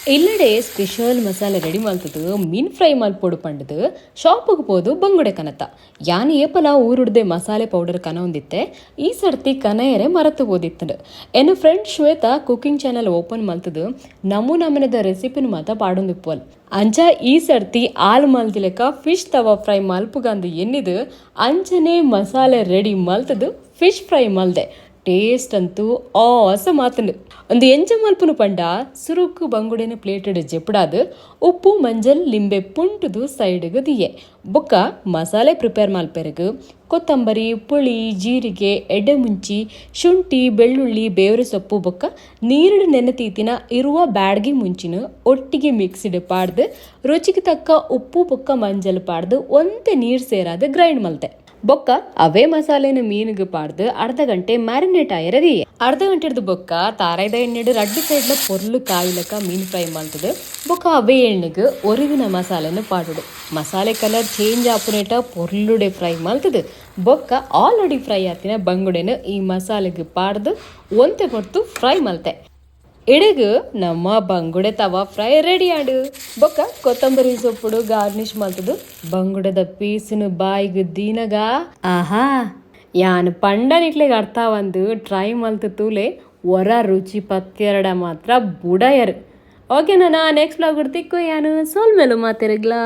ಇಲ್ಲಡೆ ಸ್ಪೆಷಲ್ ಮಸಾಲೆ ರೆಡಿ ಮಾಡ್ತದು ಮೀನ್ ಫ್ರೈ ಮಲ್ಪೊಡು ಪಂಡದು ಶಾಪಿಗೆ ಪೋದು ಬಂಗುಡೆ ಕನತ ಯಾನ್ ಏಪಲ ಊರುಡ್ದೆ ಮಸಾಲೆ ಪೌಡರ್ ಕನ ಹೊಂದಿತ್ತೆ ಈ ಸರ್ತಿ ಕನಯರೆ ಮರತು ಓದಿತ್ತಂಡು ಎನ್ನ friend Shweta cooking channel open ಮಲ್ತದು ನಮೂನಮನದ ರೆಸಿಪಿನ ಮಾತ ಪಾಡೊಂದಿಪ್ಪುವಲ್ ಅಂಚ ಈ ಸರ್ತಿ ಆಲ್ ಮಲ್ದಿಲೆಕ ಫಿಶ್ ತವಾ ಫ್ರೈ ಮಲ್ಪುಗಂದು ಎನ್ನಿದು ಅಂಚನೆ ಮಸಾಲೆ ರೆಡಿ ಮಲ್ತದು ಫಿಶ್ ಫ್ರೈ ಮಲ್ದೆ ಟೇಸ್ಟ್ ಅಂತೂ ಆಸ ಮಾತಂಡು ಒಂದು ಎಂಚ ಮಲ್ಪುನು ಪಂಡ ಸುರುಕು ಬಂಗುಡೆನ ಪ್ಲೇಟೆಡ್ ಜೆಪ್ಪುಡಾದು ಉಪ್ಪು ಮಂಜಲ್ ಲಿಂಬೆ ಪುಂಟುದು ಸೈಡ್ಗೆ ದಿಯೆ ಬೊಕ್ಕ ಮಸಾಲೆ ಪ್ರಿಪೇರ್ ಮಲ್ಪೆರಗು ಕೊತ್ತಂಬರಿ ಪುಳಿ ಜೀರಿಗೆ ಎಡೆಮುಂಚಿ ಶುಂಠಿ ಬೆಳ್ಳುಳ್ಳಿ ಬೇವರೆ ಸೊಪ್ಪು ಬೊಕ್ಕ ನೀರುಡು ನೆನೆತೀತಿನ ಇರುವ ಬ್ಯಾಡ್ಗಿ ಮುಂಚಿನ ಒಟ್ಟಿಗೆ ಮಿಕ್ಸಿಡ್ ಪಾಡ್ದು ರುಚಿಗೆ ತಕ್ಕ ಉಪ್ಪು ಬೊಕ್ಕ ಮಂಜಲ್ ಪಾಡ್ದು ಒಂತೆ ನೀರು ಸೇರಾದ ಗ್ರೈಂಡ್ ಮಲ್ತೆ ಬೊಕ್ಕ ಅವೇ ಮಸಾಲೆನ ಮೀನಿಗೆ ಪಾಡ್ದು ಅರ್ಧ ಗಂಟೆ ಮ್ಯಾರಿನೇಟ್ ಆಯಿರದಿ ಅರ್ಧ ಗಂಟೆಡ್ದು ಬೊಕ್ಕ ತಾರಾಯ್ದ ಎಣ್ಣೆಡು ರಡ್ಡು ಸೈಡ್ಲ ಪೊರ್ಲು ಕಾಯಿಲಕ ಮೀನ್ ಫ್ರೈ ಮಲ್ತದು ಬೊಕ್ಕ ಅವೇ ಎಣ್ಣೆಗೆ ಒರಿಗಿನ ಮಸಾಲೆನ ಪಾಡುಡು ಮಸಾಲೆ ಕಲರ್ ಚೇಂಜ್ ಆಪುನೇಟ ಪೊರ್ಲುಡೆ ಫ್ರೈ ಮಲ್ತದು ಬೊಕ್ಕ ಆಲ್ರೆಡಿ ಫ್ರೈ ಆತಿನ ಬಂಗುಡೆನ ಈ ಮಸಾಲೆಗೆ ಪಾಡ್ದು ಒಂತೆ ಕೊಡ್ತು ಫ್ರೈ ಮಲ್ತೆ ಇಡೆಗು ನಮ್ಮ ಬಂಗುಡೆ ತವಾ ಫ್ರೈ ರೆಡಿ ಆಡು ಬೊಕ್ಕ ಕೊತ್ತಂಬರಿ ಸೊಪ್ಪುಡು ಗಾರ್ನಿಶ್ ಮಲ್ತದು ಬಂಗುಡದ ಪೀಸಿನ ಬಾಯಿಗೆ ದೀನಗ ಆಹಾ ಯಾನ್ ಪಂಡನಿಕ್ಲೆಗೆ ಅರ್ಥ ಒಂದು ಟ್ರೈ ಮಲ್ತು ತೂಲೆ ಒರ ರುಚಿ ಪತ್ತೆರಡ ಮಾತ್ರ ಬುಡಯರು ಓಕೆ ನಾನು ನೆಕ್ಸ್ಟ್ ಬ್ಲಾಗ್ ತಿಕ್ಕು ಯಾನು ಸೋಲ್ ಮೇಲೂ ಮಾತಿರಗ್ಲಾ.